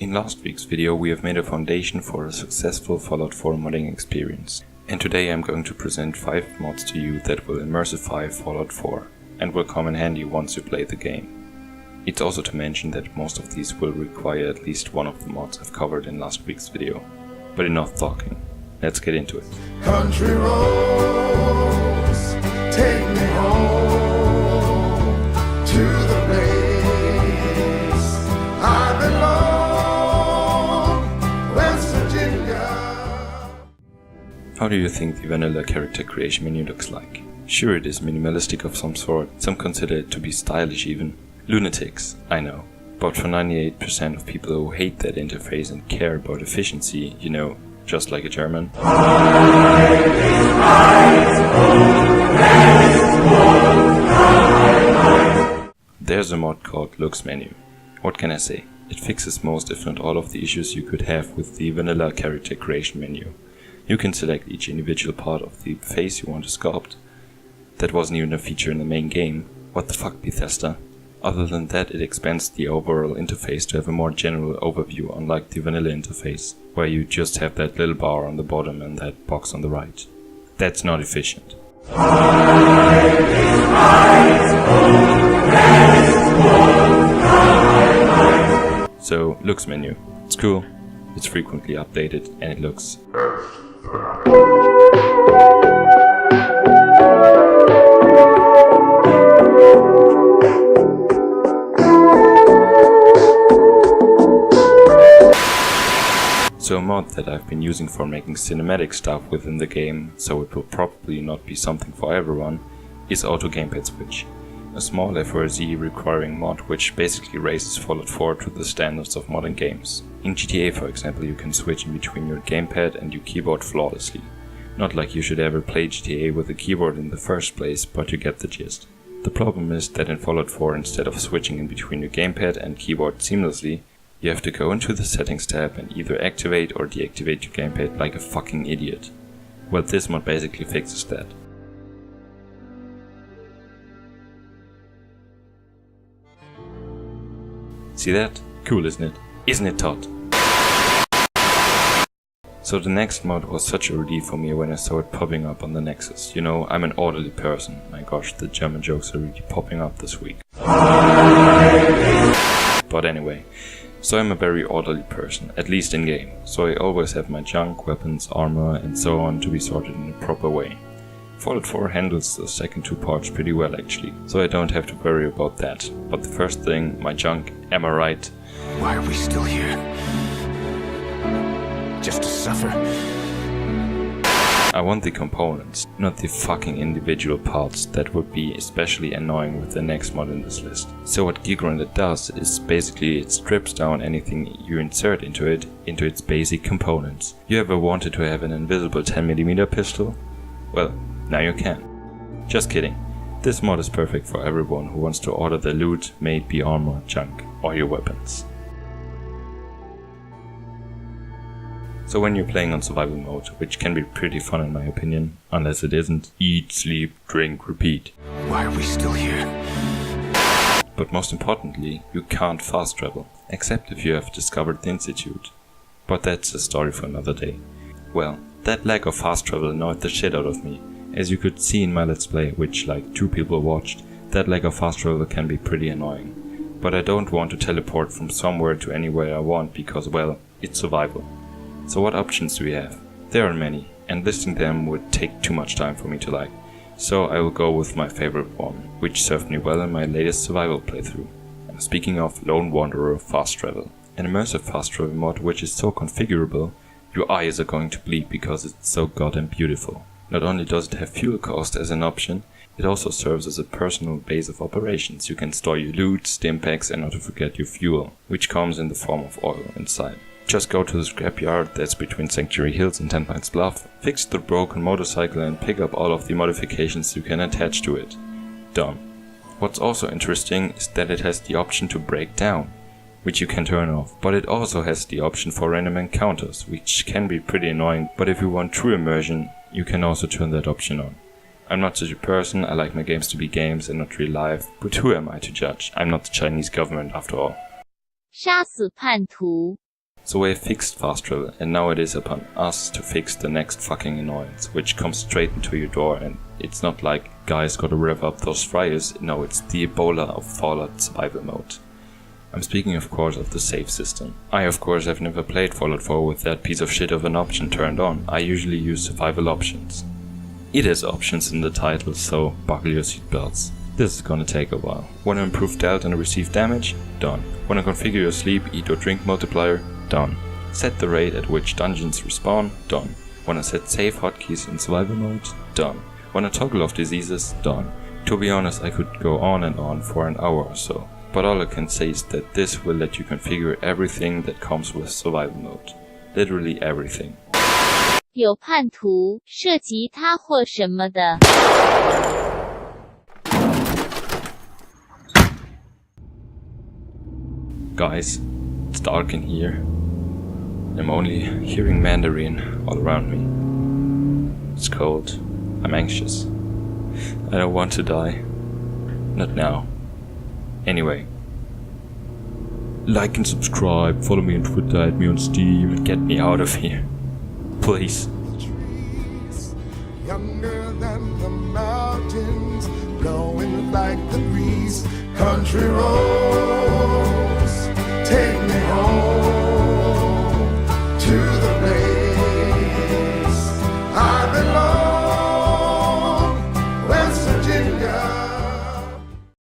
In last week's video we have made a foundation for a successful Fallout 4 modding experience. And today I'm going to present 5 mods to you that will immersify Fallout 4 and will come in handy once you play the game. It's also to mention that most of these will require at least one of the mods I've covered in last week's video. But enough talking, let's get into it. Country roads, take me home to the place I belong, West Virginia. How do you think the vanilla character creation menu looks like? Sure, it is minimalistic of some sort, some consider it to be stylish even. Lunatics, I know. But for 98% of people who hate that interface and care about efficiency, you know, just like a German. There's a mod called LooksMenu. What can I say? It fixes most if not all of the issues you could have with the vanilla character creation menu. You can select each individual part of the face you want to sculpt. That wasn't even a feature in the main game. What the fuck, Bethesda? Other than that, it expands the overall interface to have a more general overview, unlike the vanilla interface, where you just have that little bar on the bottom and that box on the right. That's not efficient. So, LooksMenu. It's cool, it's frequently updated, and it looks So a mod that I've been using for making cinematic stuff within the game, so it will probably not be something for everyone, is Auto Gamepad Switch. A small FRZ requiring mod which basically raises Fallout 4 to the standards of modern games. In GTA, for example, you can switch in between your gamepad and your keyboard flawlessly. Not like you should ever play GTA with a keyboard in the first place, but you get the gist. The problem is that in Fallout 4, instead of switching in between your gamepad and keyboard seamlessly, you have to go into the settings tab and either activate or deactivate your gamepad like a fucking idiot. Well, this mod basically fixes that. See that? Cool, isn't it? Isn't it, Todd? So the next mod was such a relief for me when I saw it popping up on the Nexus. You know, I'm an orderly person. My gosh, the German jokes are really popping up this week. But anyway. So I'm a very orderly person, at least in game, so I always have my junk, weapons, armor and so on to be sorted in a proper way. Fallout 4 handles the second 2 parts pretty well actually, so I don't have to worry about that. But the first thing, my junk, am I right? Why are we still here? Just to suffer? I want the components, not the fucking individual parts. That would be especially annoying with the next mod in this list. So what Geargrindr does is basically it strips down anything you insert into its basic components. You ever wanted to have an invisible 10mm pistol? Well, now you can. Just kidding. This mod is perfect for everyone who wants to order their loot, may it be armor, junk, or your weapons. So when you're playing on survival mode, which can be pretty fun in my opinion, unless it isn't, eat, sleep, drink, repeat. Why are we still here? But most importantly, you can't fast travel, except if you have discovered the Institute. But that's a story for another day. Well, that lack of fast travel annoyed the shit out of me. As you could see in my let's play, which like 2 people watched, that lack of fast travel can be pretty annoying. But I don't want to teleport from somewhere to anywhere I want because, well, it's survival. So what options do we have? There are many, and listing them would take too much time for me to like. So I will go with my favorite one, which served me well in my latest survival playthrough. I'm speaking of Lone Wanderer Fast Travel. An immersive fast travel mod which is so configurable, your eyes are going to bleed because it's so goddamn beautiful. Not only does it have fuel cost as an option, it also serves as a personal base of operations. You can store your loot, stim packs and not to forget your fuel, which comes in the form of oil inside. Just go to the scrapyard that's between Sanctuary Hills and 10 Pines Bluff, fix the broken motorcycle and pick up all of the modifications you can attach to it. Done. What's also interesting is that it has the option to break down, which you can turn off, but it also has the option for random encounters, which can be pretty annoying, but if you want true immersion, you can also turn that option on. I'm not such a person, I like my games to be games and not real life, but who am I to judge? I'm not the Chinese government after all. 杀死叛徒 So I fixed fast travel, and now it is upon us to fix the next fucking annoyance, which comes straight into your door, and it's not like, guys gotta rev up those fryers, no, it's the Ebola of Fallout survival mode. I'm speaking of course of the save system. I of course have never played Fallout 4 with that piece of shit of an option turned on. I usually use survival options. It has options in the title, so buckle your seatbelts. This is gonna take a while. Wanna improve dealt and receive damage? Done. Wanna configure your sleep, eat or drink multiplier? Done. Set the rate at which dungeons respawn? Done. Wanna set save hotkeys in survival mode? Done. Wanna toggle off diseases? Done. To be honest, I could go on and on for an hour or so, but all I can say is that this will let you configure everything that comes with survival mode. Literally everything. 有叛徒涉及他或什么的。 Guys, it's dark in here. I'm only hearing Mandarin all around me. It's cold. I'm anxious. I don't want to die. Not now. Anyway. Like and subscribe, follow me on Twitter, add me on Steam, and get me out of here. Please. Trees, younger than the mountains, blowing like the breeze. Country roads, take me home.